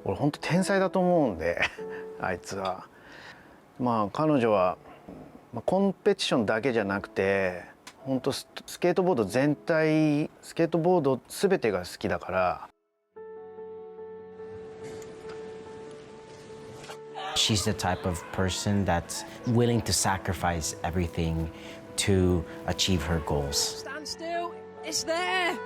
俺本当天才だと思うんであいつは。まあ彼女はコンペティションだけじゃなくて本当スケートボード全体スケートボード全てが好きだから。She's the type of person that's willing to sacrifice everything to achieve her goals. Stand still, it's there.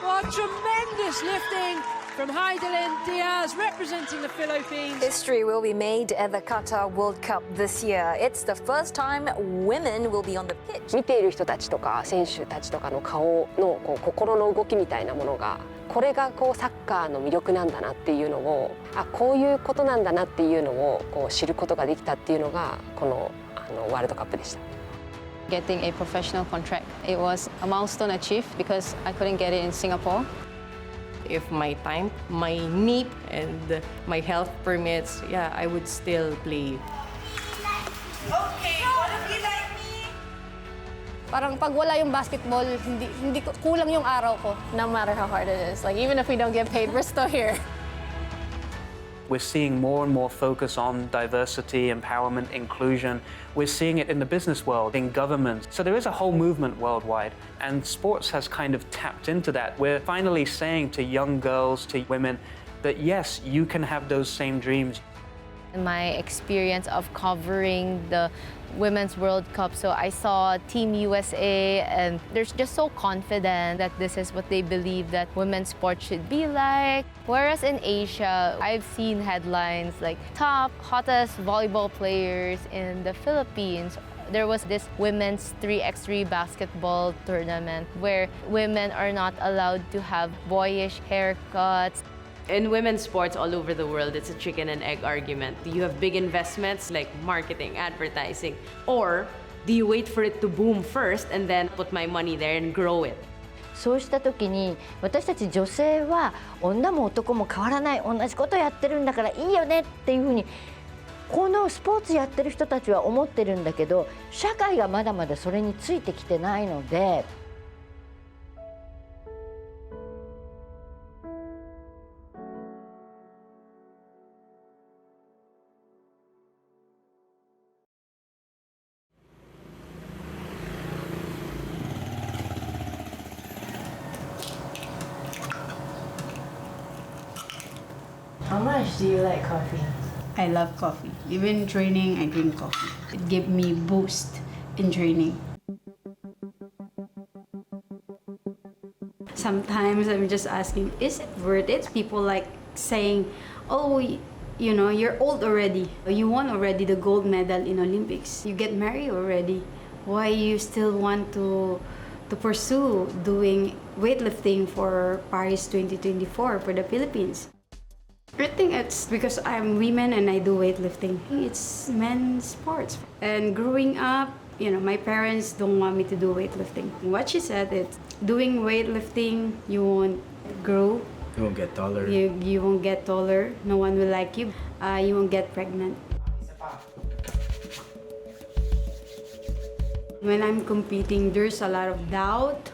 What tremendous lifting from Heidelin Diaz representing the Philippines. History will be made at the Qatar World Cup this year. It's the first time women will be on the pitch. 見ている人たちとか選手たちとかの顔の心の動きみたいなものが、これがサッカーの魅力なんだなっていうのを、こういうことなんだなっていうのを知ることができたっていうのがこのワールドカップでした。Getting a professional contract, it was a milestone achieved because I couldn't get it in Singapore. If my time, my need, and my health permits, yeah, I would still play. Okay, wanna be like me? Parang pag wala yung basketball, hindi kulang yung araw ko. No matter how hard it is, like even if we don't get paid, we're still here. We're seeing more and more focus on diversity, empowerment, inclusion. We're seeing it in the business world, in government. So there is a whole movement worldwide, and sports has kind of tapped into that. We're finally saying to young girls, to women, that yes, you can have those same dreams. My experience of covering the Women's World Cup, so I saw Team USA and they're just so confident that this is what they believe that women's sports should be like. Whereas in Asia, I've seen headlines like top hottest volleyball players in the Philippines. There was this women's 3x3 basketball tournament where women are not allowed to have boyish haircuts. In women's sports all over the world, it's a chicken and egg argument. You have big investments like marketing, advertising, or do you wait for it to boom first and then put my money there and grow it? そうした時に私たち女性は女も男も変わらない、同じことやってるんだからいいよねっていうふうにこのスポーツやってる人たちは思ってるんだけど、社会がまだまだそれについてきてないので。How much do you like coffee? I love coffee. Even training, I drink coffee. It gives me boost in training. Sometimes I'm just asking, is it worth it? People like saying, oh, you know, you're old already. You won already the gold medal in Olympics. You get married already. Why you still want to pursue doing weightlifting for Paris 2024 for the Philippines? I think it's because I'm women and I do weightlifting. It's men's sports. And growing up, you know, my parents don't want me to do weightlifting. What she said is, doing weightlifting, you won't grow. You won't get taller. You won't get taller. No one will like you. You won't get pregnant. When I'm competing, there's a lot of doubt.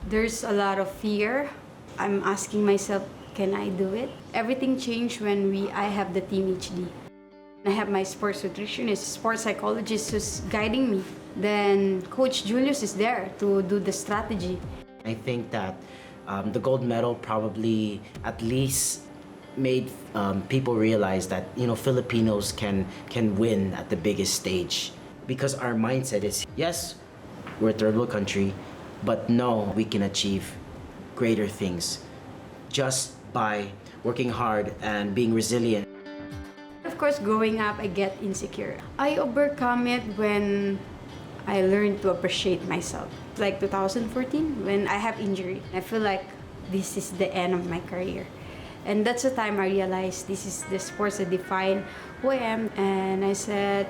There's a lot of fear. I'm asking myself, can I do it? Everything changed when I have the Team HD. I have my sports nutritionist, sports psychologist who's guiding me. Then Coach Julius is there to do the strategy. I think that the gold medal probably at least made people realize that, you know, Filipinos can win at the biggest stage, because our mindset is, yes, we're a third world country, but no, we can achieve greater things just by working hard and being resilient. Of course, growing up, I get insecure. I overcome it when I learned to appreciate myself. Like 2014, when I have injury, I feel like this is the end of my career. And that's the time I realized this is the sports that define who I am. And I said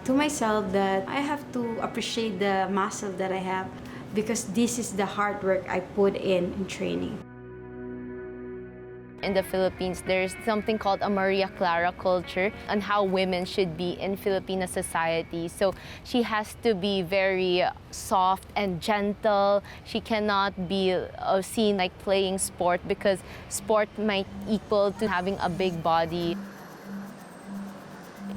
to myself that I have to appreciate the muscle that I have, because this is the hard work I put in training. In the Philippines, there's something called a Maria Clara culture on how women should be in Filipino society. So she has to be very soft and gentle. She cannot be seen like playing sport because sport might equal to having a big body.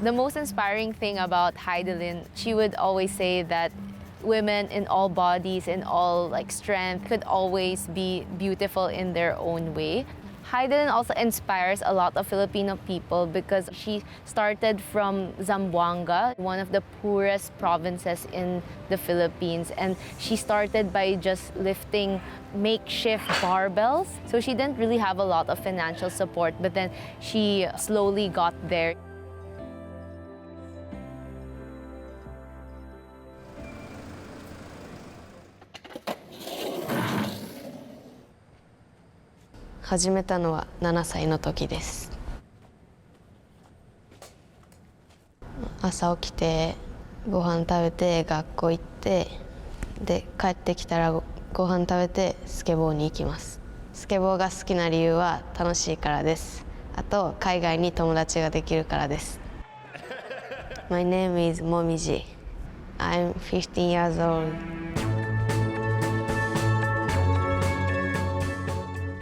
The most inspiring thing about Heidelin, she would always say that women in all bodies, in all like strength, could always be beautiful in their own way. Heidelin also inspires a lot of Filipino people because she started from Zamboanga, one of the poorest provinces in the Philippines. And she started by just lifting makeshift barbells. So she didn't really have a lot of financial support, but then she slowly got there. 始めたのは7歳の時です。朝起きてご飯食べて学校行ってで帰ってきたらご飯食べてスケボーに行きます。スケボーが好きな理由は楽しいからです。あと海外に友達ができるからです。My name is Momiji. I'm 15 years old.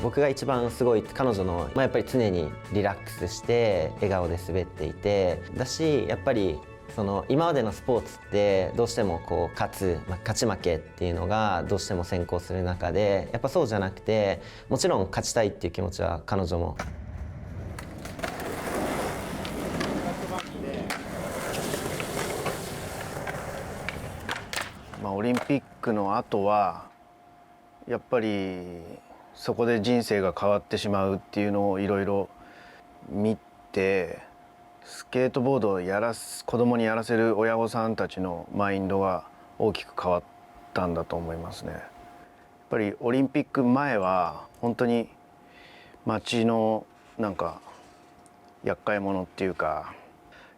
僕が一番すごい彼女の、やっぱり常にリラックスして笑顔で滑っていてだし、やっぱりその今までのスポーツってどうしてもこう勝ち負けっていうのがどうしても先行する中で、やっぱそうじゃなくて、もちろん勝ちたいっていう気持ちは彼女も。オリンピックの後はやっぱりそこで人生が変わってしまうっていうのをいろいろ見て、スケートボードを子供にやらせる親御さんたちのマインドが大きく変わったんだと思いますね。やっぱりオリンピック前は本当に街のなんか厄介者っていうか、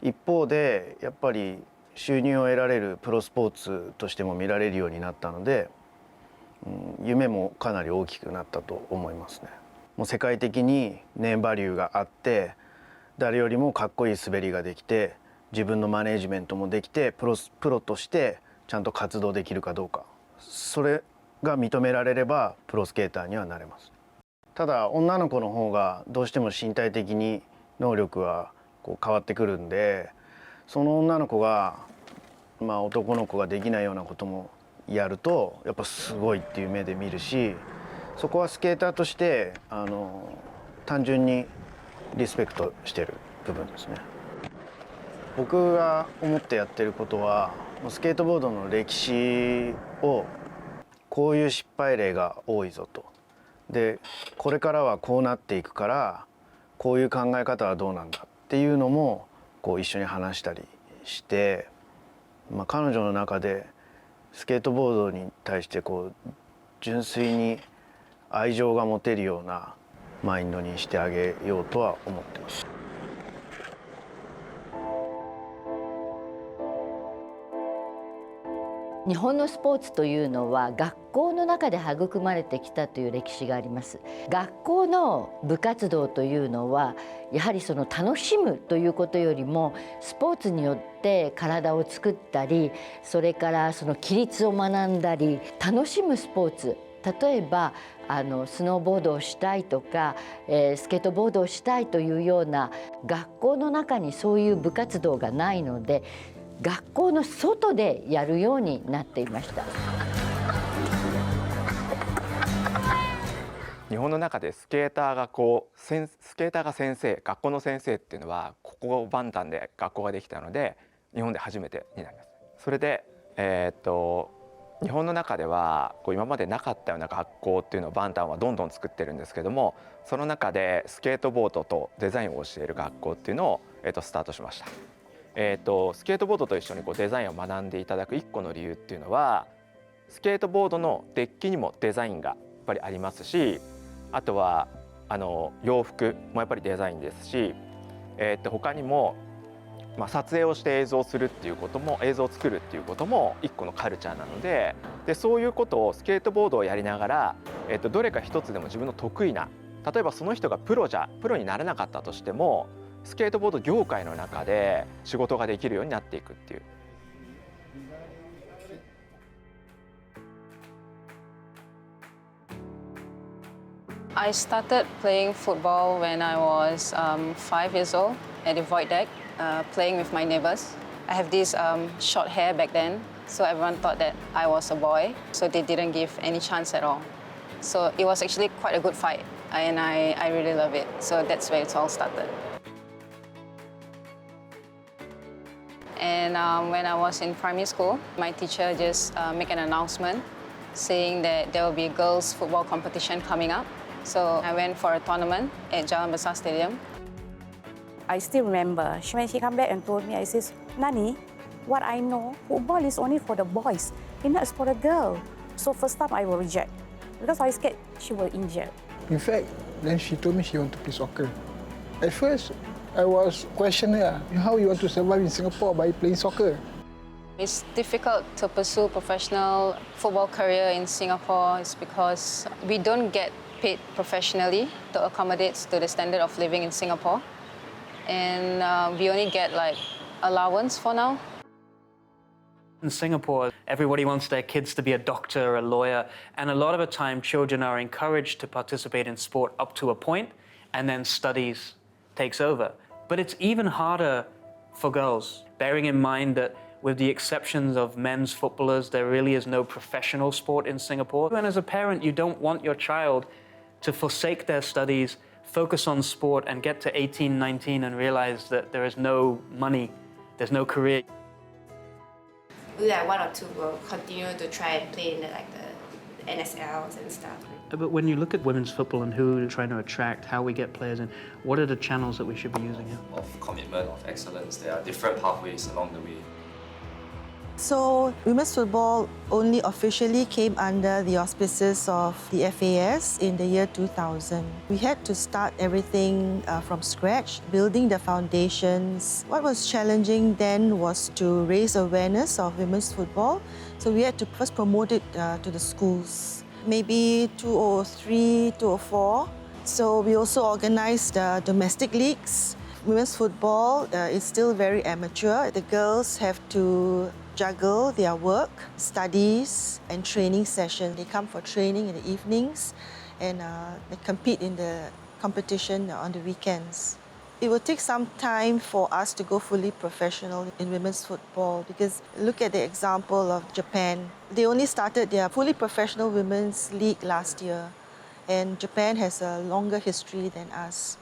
一方でやっぱり収入を得られるプロスポーツとしても見られるようになったので、夢もかなり大きくなったと思いますね。もう世界的にネームバリューがあって、誰よりもかっこいい滑りができて、自分のマネージメントもできて、プロとしてちゃんと活動できるかどうか、それが認められればプロスケーターにはなれます。ただ女の子の方がどうしても身体的に能力はこう変わってくるんで、その女の子が男の子ができないようなこともやるとやっぱすごいっていう目で見るし、そこはスケーターとして単純にリスペクトしてる部分ですね。僕が思ってやってることは、スケートボードの歴史をこういう失敗例が多いぞと。でこれからはこうなっていくからこういう考え方はどうなんだっていうのもこう一緒に話したりして、彼女の中でスケートボードに対してこう純粋に愛情が持てるようなマインドにしてあげようとは思ってます。日本のスポーツというのは学校の中で育まれてきたという歴史があります。学校の部活動というのはやはりその楽しむということよりもスポーツによって体を作ったり、それからその規律を学んだり楽しむスポーツ、例えばスノーボードをしたいとか、スケートボードをしたいというような学校の中にそういう部活動がないので、学校の外でやるようになっていました。日本の中でスケーターが先生、学校の先生っていうのはここバンタンで学校ができたので日本で初めてになります。それで日本の中では今までなかったような学校っていうのをバンタンはどんどん作ってるんですけども、その中でスケートボードとデザインを教える学校っていうのをスタートしました。スケートボードと一緒にデザインを学んでいただく一個の理由っていうのは、スケートボードのデッキにもデザインがやっぱりありますし、あとは洋服もやっぱりデザインですし、他にも、撮影をして映像を作るっていうことも一個のカルチャーなので、そういうことをスケートボードをやりながら、どれか一つでも自分の得意な例えばその人がプロになれなかったとしてもスケートボード業界の中で仕事ができるようになっていくっていう。I started playing football when I was 5 years old at the void deck, playing with my neighbors. I have this short hair back then, so everyone thought that I was a boy, so they didn't give any chance at all. So it was actually quite a good fight, and I really love it. So that's where it all started. And when I was in primary school, my teacher just made an announcement saying that there will be a girls' football competition coming up. So I went for a tournament at Jalan Besar Stadium. I still remember when she came back and told me, I says, Nani, what I know, football is only for the boys, it's not for the girl. So first time I will reject because I was scared she will injure. In fact, then she told me she want to play soccer. At first, I was questioning her, how you want to survive in Singapore by playing soccer? It's difficult to pursue professional football career in Singapore is because we don't get paid professionally to accommodate to the standard of living in Singapore. And we only get like allowance for now. In Singapore, everybody wants their kids to be a doctor or a lawyer, and a lot of the time children are encouraged to participate in sport up to a point, and then studies takes over. But it's even harder for girls, bearing in mind that with the exceptions of men's footballers, there really is no professional sport in Singapore. And as a parent, you don't want your child to forsake their studies, focus on sport, and get to 18, 19 and realize that there is no money, there's no career. Like one or two will continue to try and play in the NSLs and stuff. But when you look at women's football and who you're trying to attract, how we get players in, what are the channels that we should be using here? Of commitment, of excellence, there are different pathways along the way. So, women's football only officially came under the auspices of the FAS in the year 2000. We had to start everything from scratch, building the foundations. What was challenging then was to raise awareness of women's football. So we had to first promote it to the schools, maybe 2003, 2004. So we also organized domestic leagues. Women's football is still very amateur. The girls have to juggle their work, studies, and training sessions. They come for training in the evenings and they compete in the competition on the weekends. It will take some time for us to go fully professional in women's football because look at the example of Japan. They only started their fully professional women's league last year, and Japan has a longer history than us.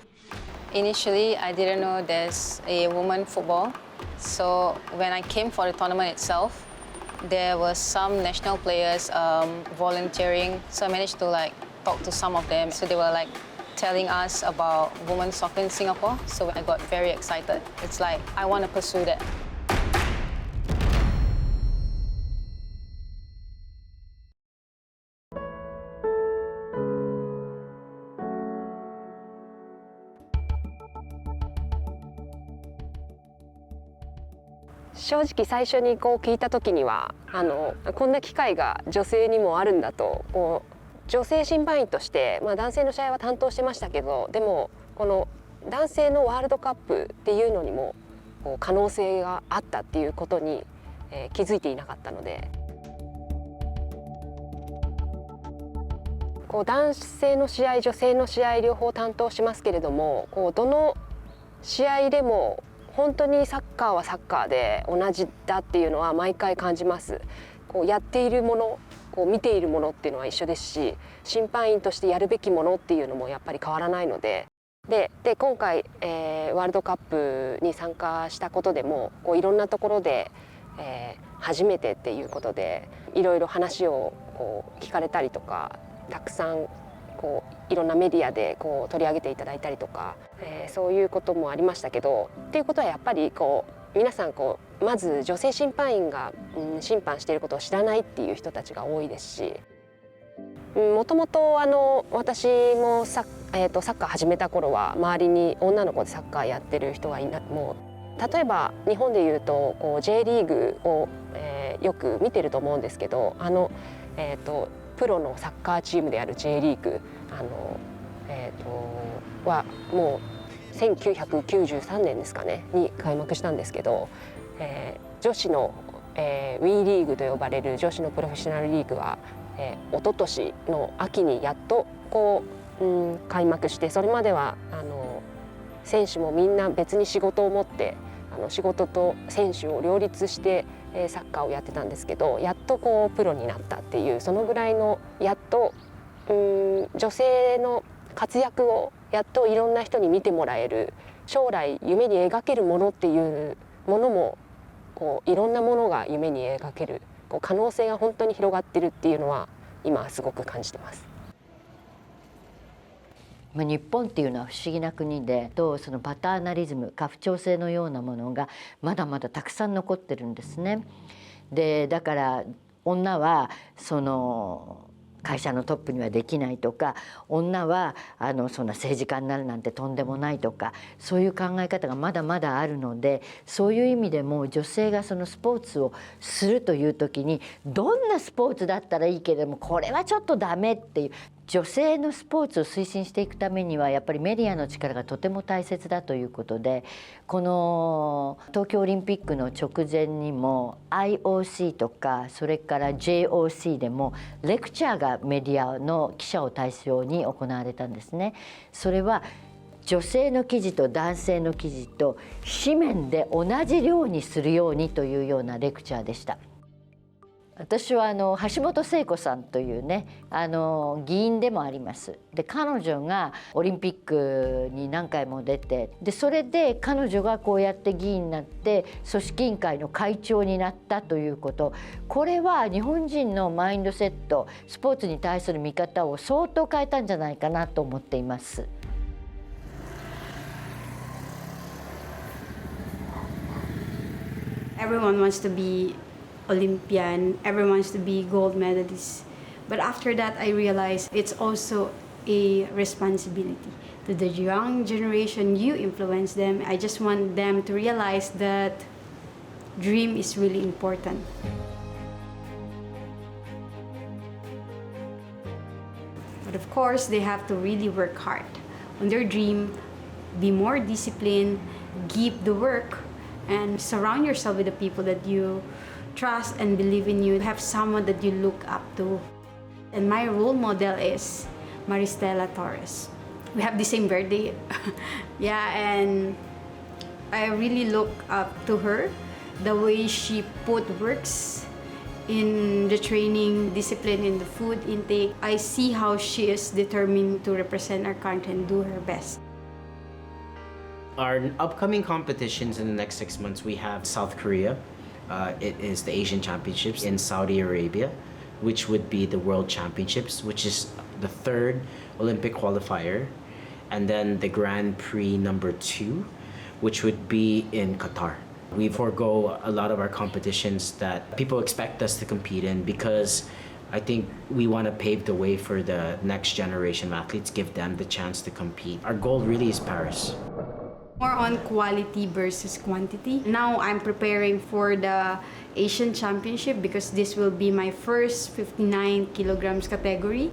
Initially, I didn't know there's a women football. So when I came for the tournament itself, there were some national players volunteering. So I managed to talk to some of them. So they were telling us about women's soccer in Singapore. So I got very excited. It's like, I want to pursue that.正直最初に聞いた時にはこんな機会が女性にもあるんだと女性審判員として、男性の試合は担当してましたけどでもこの男性のワールドカップっていうのにも可能性があったっていうことに、気づいていなかったので男性の試合女性の試合両方担当しますけれどもどの試合でも本当にサッカーはサッカーで同じだっていうのは毎回感じます。やっているもの、見ているものっていうのは一緒ですし、審判員としてやるべきものっていうのもやっぱり変わらないので、で今回、ワールドカップに参加したことでもいろんなところで、初めてっていうことでいろいろ話を聞かれたりとか、たくさんいろんなメディアで取り上げていただいたりとか、そういうこともありましたけどっていうことはやっぱり皆さんまず女性審判員が審判していることを知らないっていう人たちが多いですしもともと私もサッカー始めた頃は周りに女の子でサッカーやってる人がもう例えば日本でいうとJ リーグを、よく見てると思うんですけどプロのサッカーチームである J リーグはもう1993年ですかねに開幕したんですけど、女子の、WE リーグと呼ばれる女子のプロフェッショナルリーグは、一昨年の秋にやっと開幕して、それまでは選手もみんな別に仕事を持って仕事と選手を両立してサッカーをやってたんですけど、やっとプロになったっていう、そのぐらいのやっと女性の活躍をやっといろんな人に見てもらえる、将来夢に描けるものっていうものもいろんなものが夢に描ける可能性が本当に広がってるっていうのは今すごく感じてます。日本っていうのは不思議な国で、そのパターナリズム、家父長制のようなものがまだまだたくさん残ってるんですね。でだから女はその会社のトップにはできないとか、女はそんな政治家になるなんてとんでもないとか、そういう考え方がまだまだあるので、そういう意味でも女性がそのスポーツをするという時に、どんなスポーツだったらいいけれどもこれはちょっとダメっていう、女性のスポーツを推進していくためにはやっぱりメディアの力がとても大切だということで、この東京オリンピックの直前にも IOC とかそれから JOC でもレクチャーがメディアの記者を対象に行われたんですね。それは女性の記事と男性の記事と紙面で同じ量にするようにというようなレクチャーでした。私は橋本聖子さんというね議員でもあります。で彼女がオリンピックに何回も出て、でそれで彼女がこうやって議員になって組織委員会の会長になったということ、これは日本人のマインドセット、スポーツに対する見方を相当変えたんじゃないかなと思っています。Everyone wants to be Olympian, everyone wants to be gold medalist. But after that, I realized it's also a responsibility to the young generation. You influence them. I just want them to realize that dream is really important. But of course, they have to really work hard on their dream, be more disciplined, keep the work, and surround yourself with the people that you trust and believe in you. Have someone that you look up to. And my role model is Maristela Torres. We have the same birthday. Yeah, and I really look up to her. The way she put works in the training, discipline in the food intake. I see how she is determined to represent our country and do her best. Our upcoming competitions in the next 6 months, we have South Korea. It is the Asian Championships in Saudi Arabia, which would be the World Championships, which is the third Olympic qualifier. And then the Grand Prix number 2, which would be in Qatar. We forego a lot of our competitions that people expect us to compete in because I think we want to pave the way for the next generation of athletes, give them the chance to compete. Our goal really is Paris. More on quality versus quantity. Now I'm preparing for the Asian Championship because this will be my first 59 kilograms category.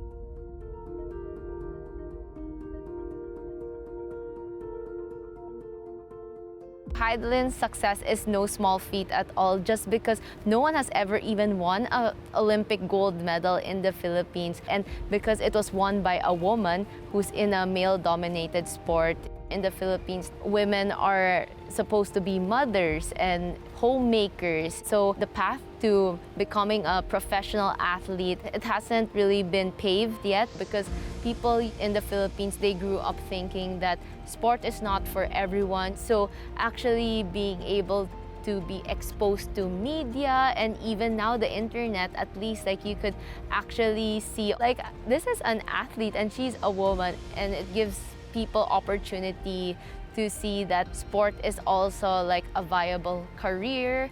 Heidelin's success is no small feat at all, just because no one has ever even won an Olympic gold medal in the Philippines, and because it was won by a woman who's in a male-dominated sport. In the Philippines, women are supposed to be mothers and homemakers. So the path to becoming a professional athlete, it hasn't really been paved yet because people in the Philippines, they grew up thinking that sport is not for everyone. So actually being able to be exposed to media and even now the internet, at least like you could actually see like this is an athlete and she's a woman, and it gives people opportunity to see that sport is also like a viable career.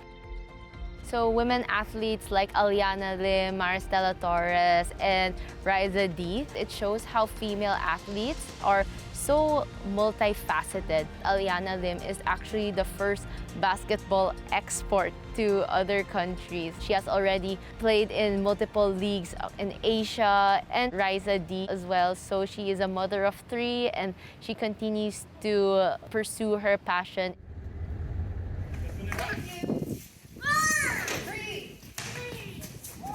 So women athletes like Aliana Lim, Maristela Torres, and Riza D, it shows how female athletes are so multifaceted. Aliana Lim is actually the first basketball export to other countries. She has already played in multiple leagues in Asia and Riza D as well. So she is a mother of 3 and she continues to pursue her passion.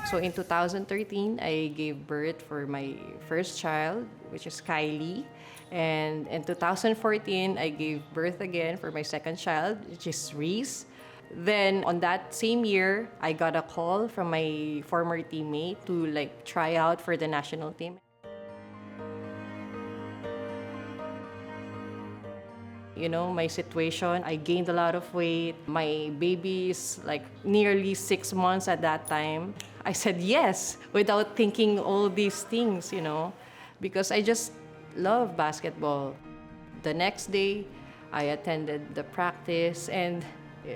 So in 2013, I gave birth for my first child, which is Kylie. And in 2014, I gave birth again for my second child, which is Reese. Then on that same year, I got a call from my former teammate to try out for the national team. You know, my situation, I gained a lot of weight. My baby is nearly 6 months at that time. I said yes without thinking all these things, you know, because I just love basketball. The next day, I attended the practice and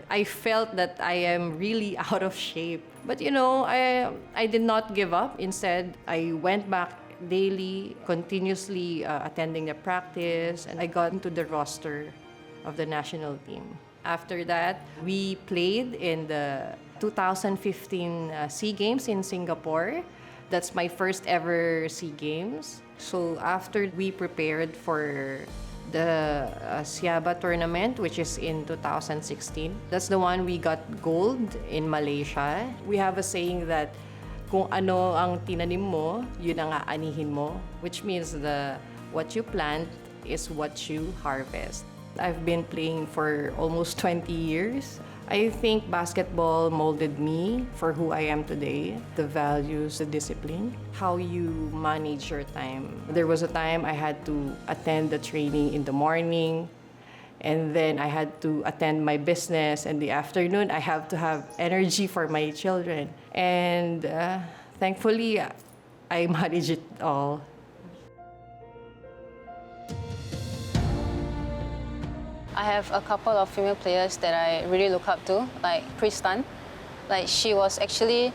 I felt that I am really out of shape. But you know, I did not give up. Instead, I went back daily, continuously attending the practice, and I got into the roster of the national team. After that, we played in the 2015 SEA Games in Singapore. That's my first ever SEA Games. So after we prepared for the Siaba tournament, which is in 2016, that's the one we got gold in Malaysia. We have a saying that kung ano ang tinanim mo, yun ang aanihin mo, which means what you plant is what you harvest. I've been playing for almost 20 years. I think basketball molded me for who I am today. The values, the discipline, how you manage your time. There was a time I had to attend the training in the morning, and then I had to attend my business in the afternoon. I have to have energy for my children. And thankfully, I manage it all. I have a couple of female players that I really look up to, like Kristan. She was actually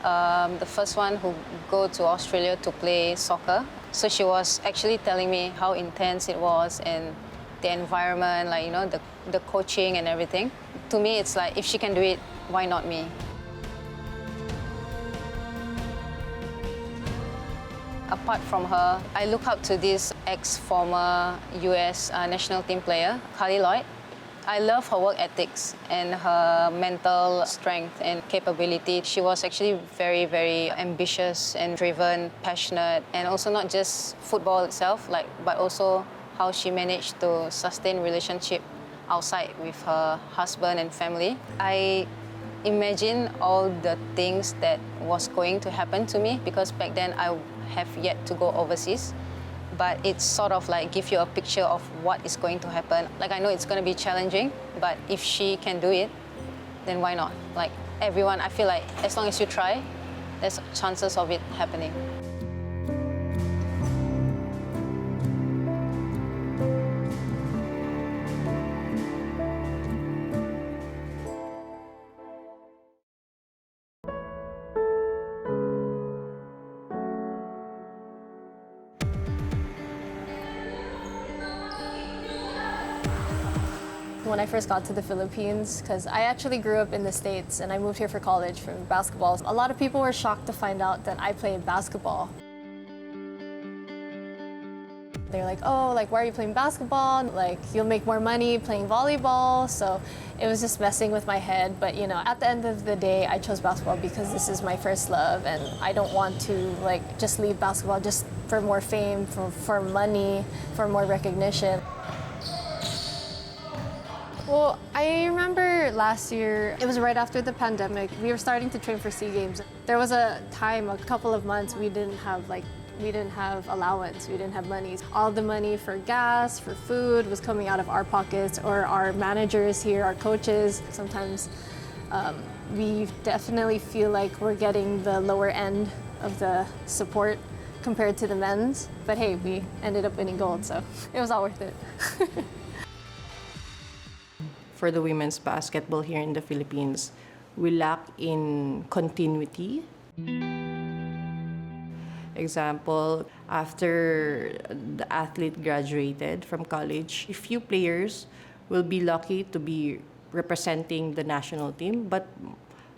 the first one who go to Australia to play soccer. So she was actually telling me how intense it was and the environment, the coaching and everything. To me, it's like, if she can do it, why not me? Apart from her, I look up to this ex-former US national team player, Carly Lloyd. I love her work ethics and her mental strength and capability. She was actually very, very ambitious and driven, passionate, and also not just football itself, but also how she managed to sustain relationship outside with her husband and family. I imagine all the things that was going to happen to me, because back then I have yet to go overseas. But it's sort of give you a picture of what is going to happen. I know it's going to be challenging, but if she can do it, then why not? Everyone, I feel like as long as you try, there's chances of it happening. When I first got to the Philippines, because I actually grew up in the States and I moved here for college for basketball. A lot of people were shocked to find out that I played basketball. They're like, oh, why are you playing basketball? You'll make more money playing volleyball. So it was just messing with my head. But, at the end of the day, I chose basketball because this is my first love. And I don't want to, just leave basketball just for more fame, for money, for more recognition. Well, I remember last year, it was right after the pandemic. We were starting to train for SEA Games. There was a time, a couple of months, we didn't have allowance, we didn't have money. All the money for gas, for food was coming out of our pockets, or our managers here, our coaches. Sometimes we definitely feel like we're getting the lower end of the support compared to the men's. But hey, we ended up winning gold, so it was all worth it. For the women's basketball here in the Philippines, we lack in continuity. Example, after the athlete graduated from college, a few players will be lucky to be representing the national team, but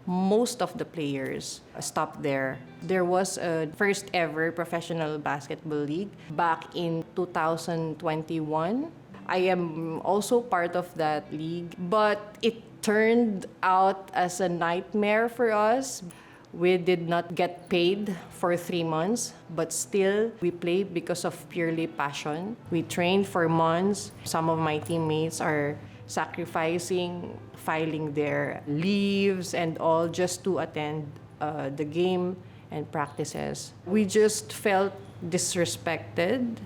most of the players stopped there. There was a first ever professional basketball league back in 2021. I am also part of that league, but it turned out as a nightmare for us. We did not get paid for 3 months, but still we played because of purely passion. We trained for months. Some of my teammates are sacrificing, filing their leaves and all just to attend the game and practices. We just felt disrespected.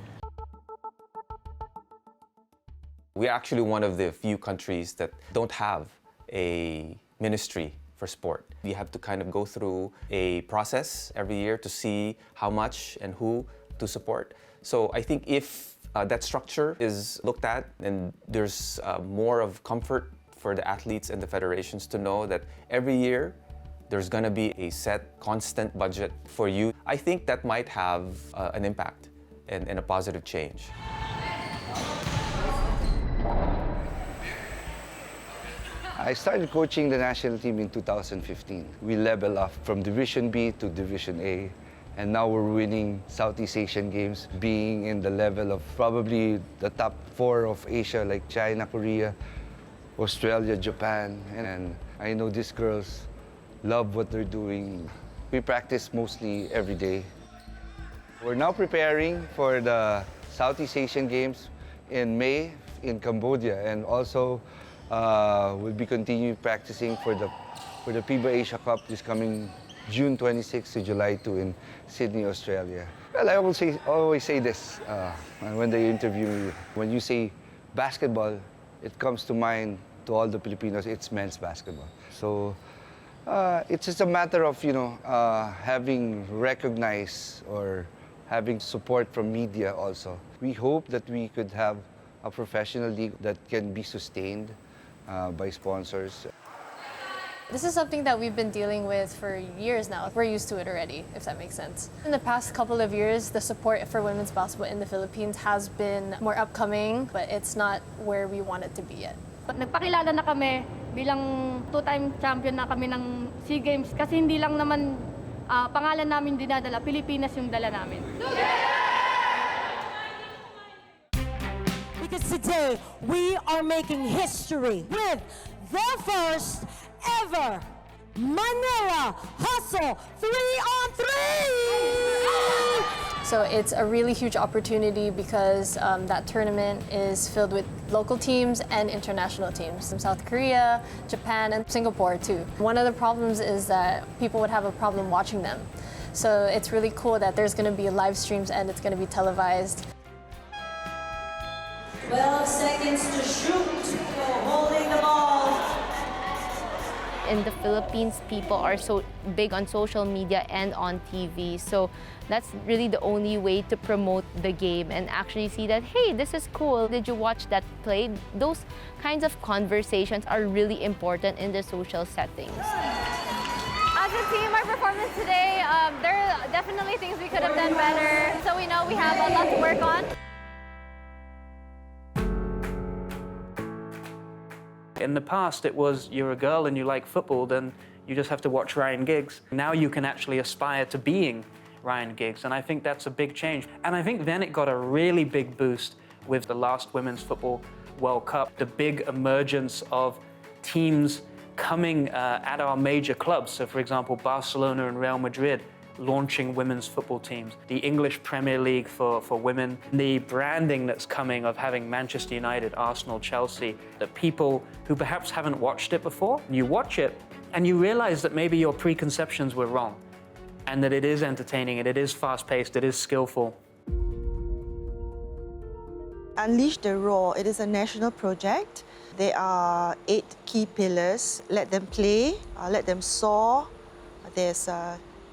We're actually one of the few countries that don't have a ministry for sport. You have to kind of go through a process every year to see how much and who to support. So I think if that structure is looked at and there's more of comfort for the athletes and the federations to know that every year there's gonna be a set, constant budget for you, I think that might have an impact and a positive change. I started coaching the national team in 2015. We leveled up from Division B to Division A, and now we're winning Southeast Asian Games, being in the level of probably the top 4 of Asia, like China, Korea, Australia, Japan. And I know these girls love what they're doing. We practice mostly every day. We're now preparing for the Southeast Asian Games in May in Cambodia, and also we'll be continuing practicing for the FIBA Asia Cup this coming June 26 to July 2 in Sydney, Australia. Well, I always say this when they interview me. When you say basketball, it comes to mind to all the Filipinos, it's men's basketball. So it's just a matter of, having recognized or having support from media also. We hope that we could have a professional league that can be sustained by sponsors. This is something that we've been dealing with for years now. We're used to it already, if that makes sense. In the past couple of years, the support for women's basketball in the Philippines has been more upcoming, but it's not where we want it to be yet. Nagpakilala na kami bilang 2-time champion na kami ng SEA Games kasi hindi lang naman pangalan namin dinadala, Pilipinas yung dala namin. Because today we are making history with the first ever Manila Hustle 3-on-3! So it's a really huge opportunity because that tournament is filled with local teams and international teams from South Korea, Japan, and Singapore too. One of the problems is that people would have a problem watching them. So it's really cool that there's going to be live streams and it's going to be televised. 12 seconds to shoot for holding the ball. In the Philippines, people are so big on social media and on TV. So that's really the only way to promote the game and actually see that, hey, this is cool. Did you watch that play? Those kinds of conversations are really important in the social settings. As a team, our performance today, there are definitely things we could have done better. So we know we have a lot to work on. In the past, it was you're a girl and you like football, then you just have to watch Ryan Giggs. Now you can actually aspire to being Ryan Giggs, and I think that's a big change. And I think then it got a really big boost with the last Women's Football World Cup, the big emergence of teams coming at our major clubs. So for example, Barcelona and Real Madrid launching women's football teams, the English Premier League for women, the branding that's coming of having Manchester United, Arsenal, Chelsea, that people who perhaps haven't watched it before, you watch it and you realize that maybe your preconceptions were wrong and that it is entertaining and it is fast-paced, it is skillful. Unleash the Raw, it is a national project. There are 8 key pillars. Let them play, let them soar. There's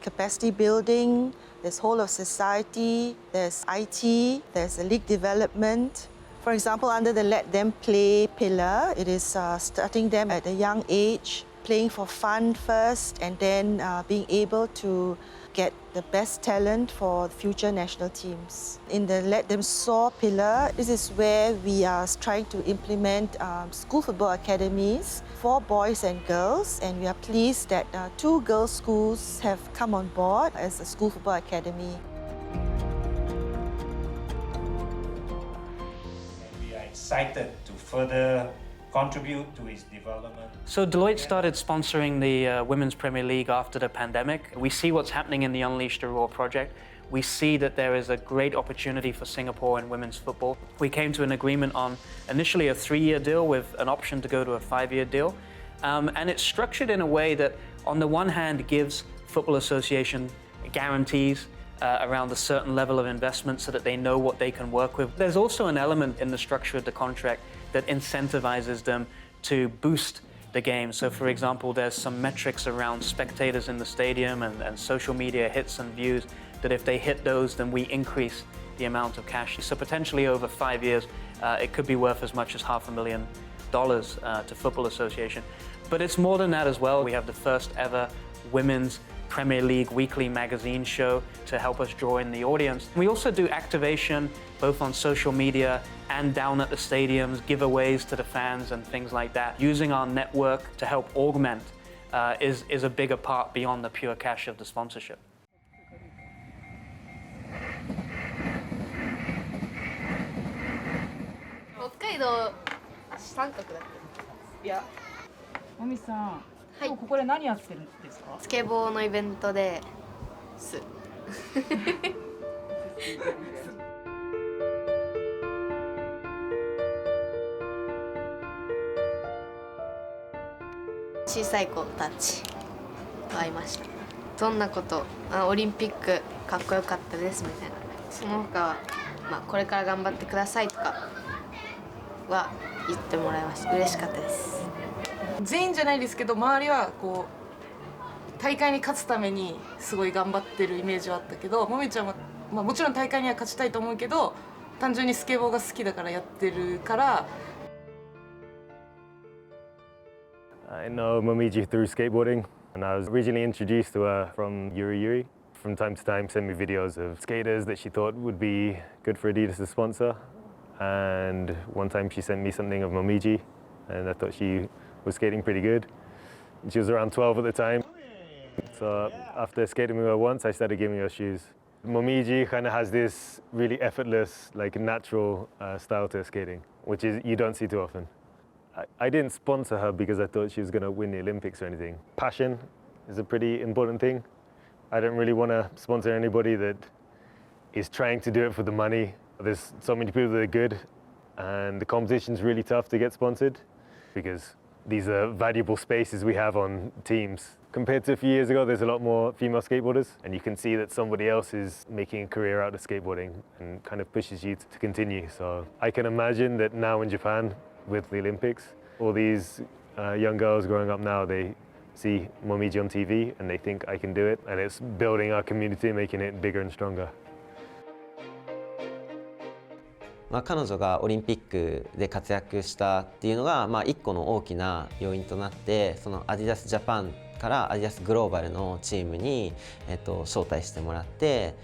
capacity building, there's whole of society, there's IT, there's league development. For example, under the Let Them Play pillar, it is starting them at a young age, playing for fun first and then being able to get the best talent for future national teams. In the Let Them Soar pillar, this is where we are trying to implement school football academies for boys and girls, and we are pleased that 2 girls' schools have come on board as a school football academy. We are excited to further contribute to its development. So Deloitte started sponsoring the Women's Premier League after the pandemic. We see what's happening in the Unleash the Roar project. We see that there is a great opportunity for Singapore in women's football. We came to an agreement on initially a 3-year deal with an option to go to a 5-year deal. And it's structured in a way that on the one hand gives Football Association guarantees around a certain level of investment so that they know what they can work with. There's also an element in the structure of the contract that incentivizes them to boost the game. So for example, there's some metrics around spectators in the stadium and social media hits and views that if they hit those, then we increase the amount of cash. So potentially over 5 years, it could be worth as much as $500,000 to Football Association. But it's more than that as well. We have the first ever women's Premier League weekly magazine show to help us draw in the audience. We also do activation both on social media and down at the stadiums, giveaways to the fans and things like that. Using our network to help augment is a bigger part beyond the pure cash of the sponsorship. 北海道三角だったいやもみさん、今日ここで何やってるんですか？スケボーのイベントです小さい子たちと会いました。どんなことオリンピックかっこよかったですみたいな。その他は、これから頑張ってくださいとかは言ってもらいました。嬉しかったです。全員じゃないですけど、周りはこう大会に勝つためにすごい頑張ってるイメージはあったけど、もみちゃんは、もちろん大会には勝ちたいと思うけど、単純にスケボーが好きだからやってるから。I know Momiji through skateboarding, and I was originally introduced to her from Yuri Yuri. From time to time, sent me videos of skaters that she thought would be good for Adidas to sponsor. And one time she sent me something of Momiji, and I thought she was skating pretty good. And she was around 12 at the time. So after skating with her once, I started giving her shoes. Momiji kind of has this really effortless, like natural style to her skating, which is you don't see too often. I didn't sponsor her because I thought she was going to win the Olympics or anything. Passion is a pretty important thing. I don't really want to sponsor anybody that is trying to do it for the money. There's so many people that are good, and the competition's really tough to get sponsored because these are valuable spaces we have on teams. Compared to a few years ago, there's a lot more female skateboarders, and you can see that somebody else is making a career out of skateboarding and kind of pushes you to continue. So I can imagine that now in Japan, with the Olympics, all these young girls growing up now, they see Momiji on TV and they think I can do it, and it's building our community, making it bigger and stronger. 彼女がオリンピックで活躍したっていうのが一個の大きな要因となって、そのアディダスジャパンからアディダスグローバルのチームに招待してもらって、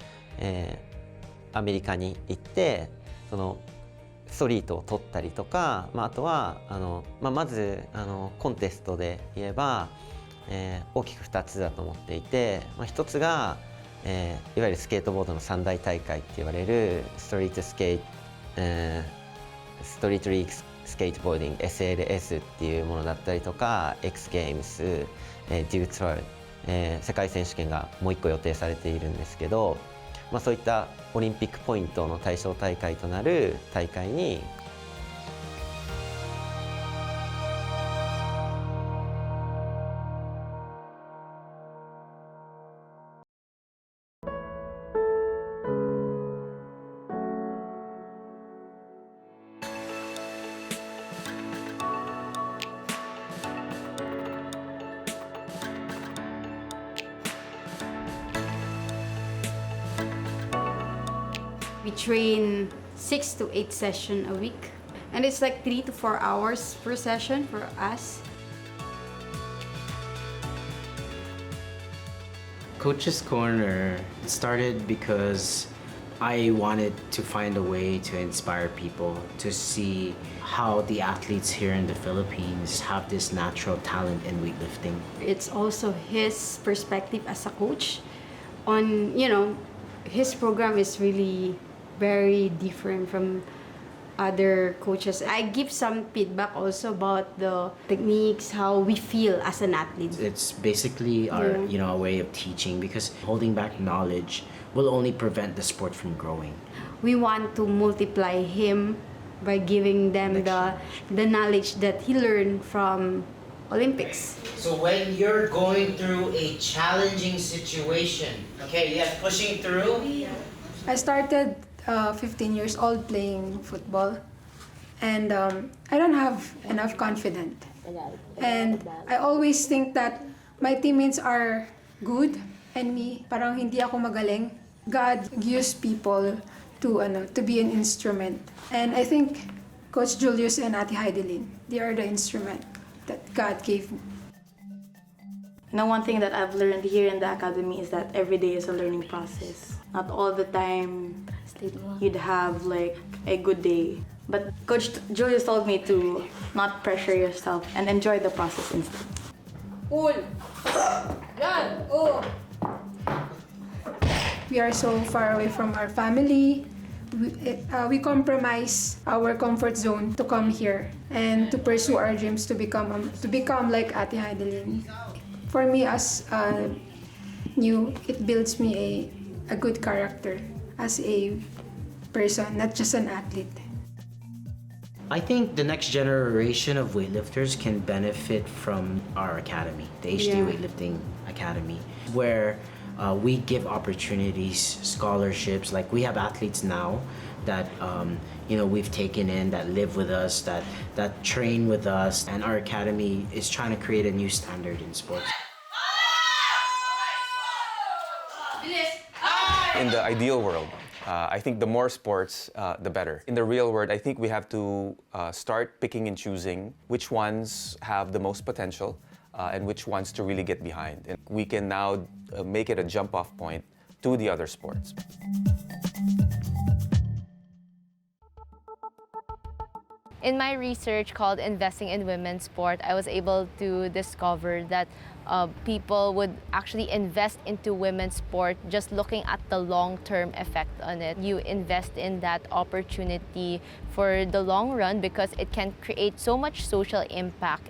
アメリカに行ってそのストリートを取ったりとか、あとはまずコンテストで言えば、大きく2つだと思っていて、1つが、いわゆるスケートボードの3大大会って言われるストリートリーグスケートボーディング SLS っていうものだったりとか X ゲームス、デューツワールド、世界選手権がもう1個予定されているんですけど、そういったオリンピックポイントの対象大会となる大会にWe train 6 to 8 sessions a week, and it's like 3 to 4 hours per session for us. Coach's Corner started because I wanted to find a way to inspire people to see how the athletes here in the Philippines have this natural talent in weightlifting. It's also his perspective as a coach on, you know, his program is really very different from other coaches. I give some feedback also about the techniques, how we feel as an athlete. It's basically our, a way of teaching, because holding back knowledge will only prevent the sport from growing. We want to multiply him by giving them the knowledge that he learned from Olympics. So when you're going through a challenging situation, okay, yes, pushing through. I started 15 years old playing football, and I don't have enough confidence. And I always think that my teammates are good and me, parang hindi ako magaling. God used people to be an instrument. And I think Coach Julius and Ate Heidelin, they are the instrument that God gave me. Now, one thing that I've learned here in the academy is that every day is a learning process. Not all the time you'd have like a good day. But Coach Julius told me to not pressure yourself and enjoy the process instead. Cool. Yan. Oh. We are so far away from our family. We compromise our comfort zone to come here and to pursue our dreams to become like Ate Heidelin. For me, as new, it builds me a good character as a person, not just an athlete. I think the next generation of weightlifters can benefit from our academy, the HD Weightlifting Academy, where we give opportunities, scholarships. Like we have athletes now that we've taken in, that live with us, that train with us, and our academy is trying to create a new standard in sports. In the ideal world, I think the more sports, the better. In the real world, I think we have to start picking and choosing which ones have the most potential and which ones to really get behind. And we can now make it a jump-off point to the other sports. In my research called Investing in Women's Sport, I was able to discover that people would actually invest into women's sport just looking at the long-term effect on it. You invest in that opportunity for the long run because it can create so much social impact.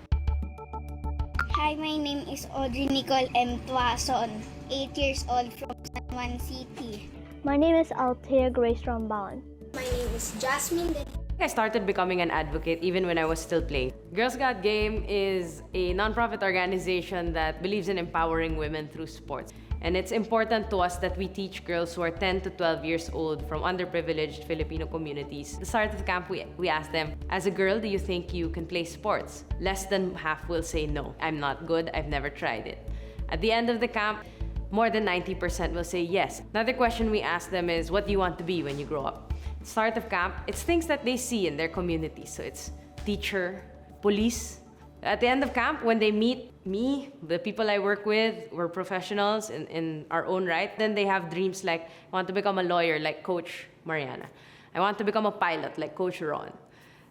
Hi, my name is Audrey Nicole M. Tuason, 8 years old from San Juan City. My name is Althea Grace Ramban. My name is Jasmine. I started becoming an advocate even when I was still playing. Girls Got Game is a nonprofit organization that believes in empowering women through sports. And it's important to us that we teach girls who are 10 to 12 years old from underprivileged Filipino communities. At the start of the camp, we asked them, as a girl, do you think you can play sports? Less than half will say no. I'm not good, I've never tried it. At the end of the camp, more than 90% will say yes. Another question we ask them is, what do you want to be when you grow up? Start of camp, it's things that they see in their community. So it's teacher, police. At the end of camp, when they meet me, the people I work with, we're professionals in our own right, then they have dreams like, I want to become a lawyer like Coach Mariana. I want to become a pilot like Coach Ron.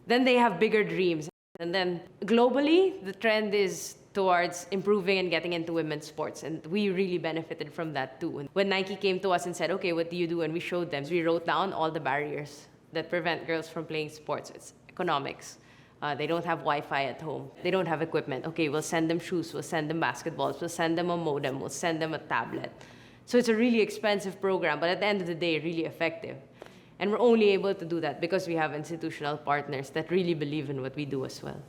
Then they have bigger dreams. And then globally, the trend is towards improving and getting into women's sports. And we really benefited from that too. When Nike came to us and said, okay, what do you do? And we showed them. So we wrote down all the barriers that prevent girls from playing sports. It's economics. They don't have Wi-Fi at home. They don't have equipment. Okay, we'll send them shoes. We'll send them basketballs. We'll send them a modem. We'll send them a tablet. So it's a really expensive program, but at the end of the day, really effective. And we're only able to do that because we have institutional partners that really believe in what we do as well.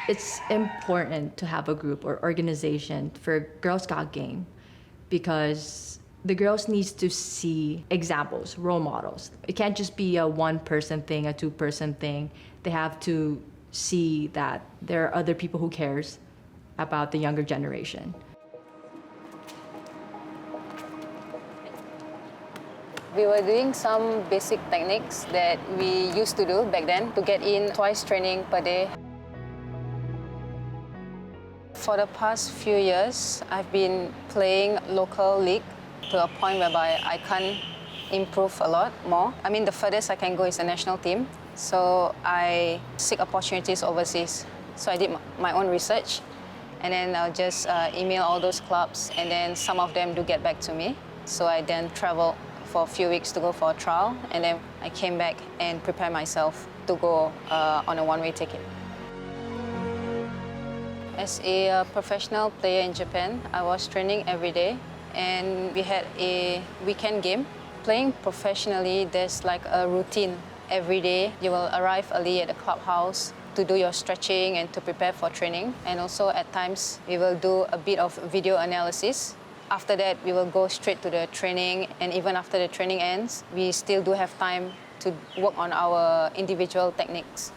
It's important to have a group or organization for Girls Got Game because the girls need to see examples, role models. It can't just be a one-person thing, a two-person thing. They have to see that there are other people who cares about the younger generation. We were doing some basic techniques that we used to do back then to get in twice training per day. For the past few years, I've been playing local league to a point whereby I can improve a lot more. I mean, the furthest I can go is the national team. So I seek opportunities overseas. So I did my own research, and then I'll just email all those clubs, and then some of them do get back to me. So I then traveled for a few weeks to go for a trial, and then I came back and prepared myself to go on a one-way ticket. As a professional player in Japan, I was training every day, and we had a weekend game. Playing professionally, there's like a routine. Every day, you will arrive early at the clubhouse to do your stretching and to prepare for training. And also at times, we will do a bit of video analysis. After that, we will go straight to the training, and even after the training ends, we still do have time to work on our individual techniques.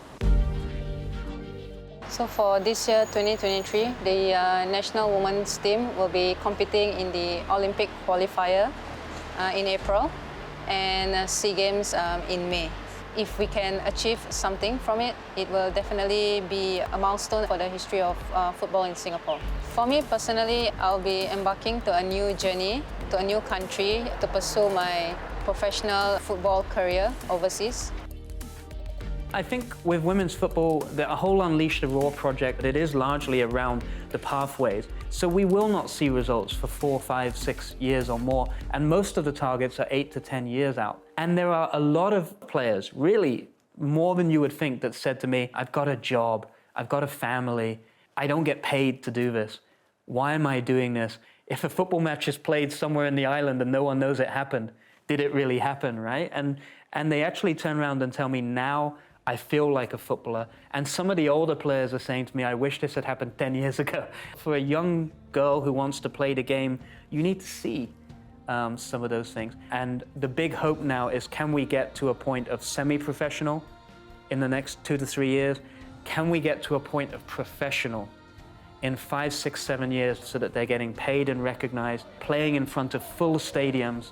So for this year, 2023, the national women's team will be competing in the Olympic qualifier in April and SEA Games in May. If we can achieve something from it, it will definitely be a milestone for the history of football in Singapore. For me personally, I'll be embarking to a new journey, to a new country, to pursue my professional football career overseas. I think with women's football, the whole Unleash the Raw project, it is largely around the pathways. So we will not see results for 4, 5, 6 years or more, and most of the targets are 8 to 10 years out. And there are a lot of players, really more than you would think, that said to me, I've got a job, I've got a family, I don't get paid to do this. Why am I doing this? If a football match is played somewhere in the island and no one knows it happened, did it really happen, right? And they actually turn around and tell me, now I feel like a footballer. And some of the older players are saying to me, I wish this had happened 10 years ago. For a young girl who wants to play the game, you need to see some of those things. And the big hope now is, can we get to a point of semi-professional in the next 2 to 3 years? Can we get to a point of professional in 5, 6, 7 years, so that they're getting paid and recognized, playing in front of full stadiums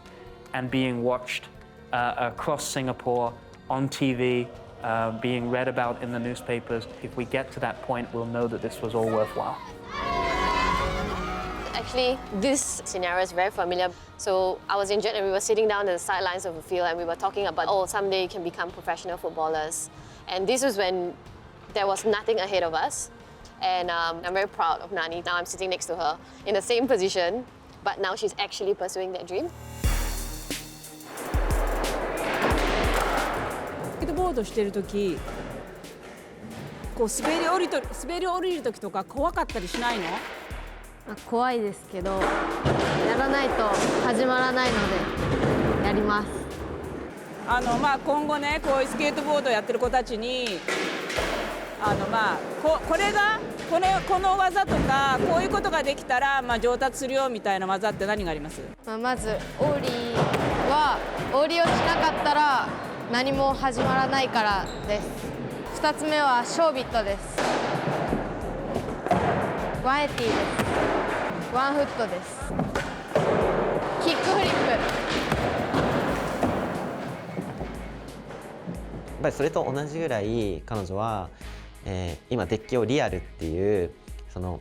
and being watched across Singapore on TV, being read about in the newspapers? If we get to that point, we'll know that this was all worthwhile. Actually, this scenario is very familiar. So I was injured and we were sitting down at the sidelines of the field and we were talking about, oh, someday you can become professional footballers. And this was when there was nothing ahead of us. And I'm very proud of Nani. Now I'm sitting next to her in the same position, but now she's actually pursuing that dream. スケートボードしてる時、こう滑り降りる時とか怖かったりしないの？怖いですけど、やらないと始まらないのでやります。今後ね、こういうスケートボードやってる子たちに、この技とかこういうことができたら上達するよみたいな技って何があります？まずオーリーをしなかったら何も始まらないからです。2つ目はショービットです。ワンエティです。ワンフットです。キックフリップ。やっぱりそれと同じぐらい彼女は、今デッキをリアルっていうその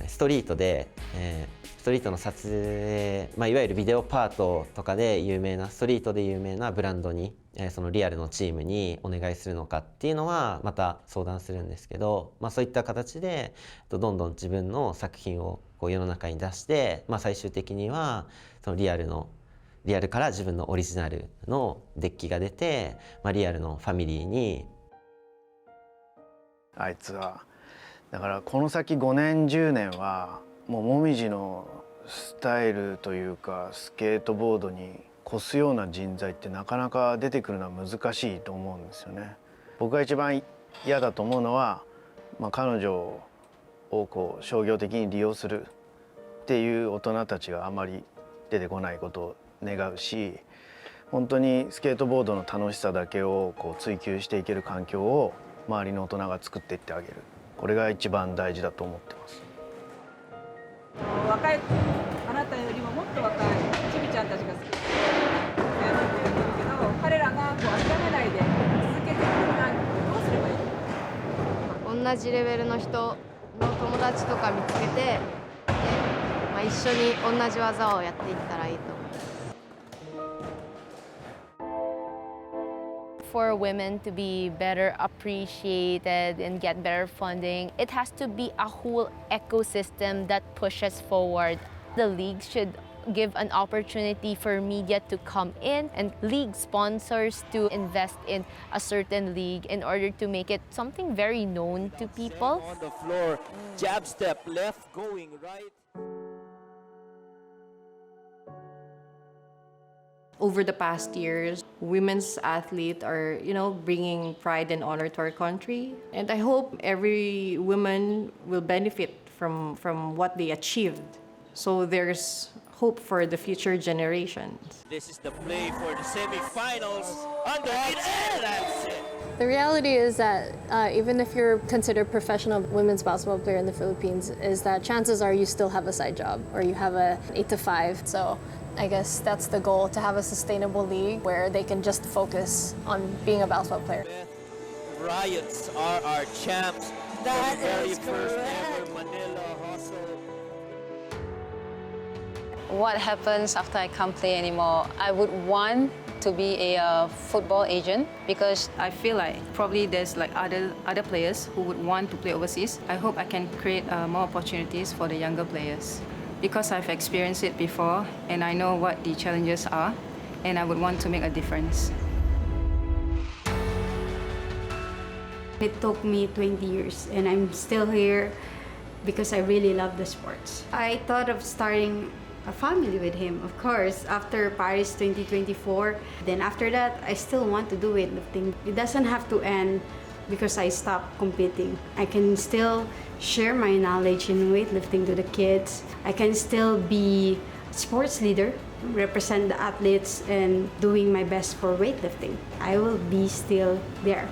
ストリートで、ストリートの撮影、いわゆるビデオパートとかで有名なストリートで有名なブランドに、そのリアルのチームにお願いするのかっていうのはまた相談するんですけど、そういった形でどんどん自分の作品をこう世の中に出して、最終的にはそのリアルから自分のオリジナルのデッキが出て、リアルのファミリーに。あいつはだからこの先5年10年はもうもみじのスタイルというかスケートボードに越すような人材ってなかなか出てくるのは難しいと思うんですよね。僕が一番嫌だと思うのは、彼女をこう商業的に利用するっていう大人たちがあまり出てこないことを願うし、本当にスケートボードの楽しさだけをこう追求していける環境を周りの大人が作っていってあげる。これが一番大事だと思ってます。若いあなたよりももっと若いちびちゃんたちが好きでやってくれてるけど、彼らがこう諦めないで続けていくにはどうすればいいの？同じレベルの人の友達とか見つけて、で、一緒に同じ技をやっていったらいいと思います。For women to be better appreciated and get better funding, it has to be a whole ecosystem that pushes forward. The league should give an opportunity for media to come in and league sponsors to invest in a certain league in order to make it something very known to people. On the floor, jab step, left, going right. Over the past years, women's athletes are, bringing pride and honor to our country. And I hope every woman will benefit from what they achieved. So there's hope for the future generations. This is the play for the semifinals. Underneath, and that's it. The reality is that even if you're considered a professional women's basketball player in the Philippines, is that chances are you still have a side job or you have a 8 to 5. So I guess that's the goal, to have a sustainable league where they can just focus on being a basketball player. Riots are our champs. That the very is first correct. ever Manila Hosoi. What happens after I can't play anymore? I would want to be a football agent because I feel like probably there's like other players who would want to play overseas. I hope I can create more opportunities for the younger players because I've experienced it before and I know what the challenges are and I would want to make a difference. It took me 20 years and I'm still here because I really love the sports. I thought of starting a family with him, of course, after Paris 2024. Then after that, I still want to do weightlifting. It doesn't have to end because I stopped competing. I can still share my knowledge in weightlifting to the kids. I can still be a sports leader, represent the athletes and doing my best for weightlifting. I will be still there.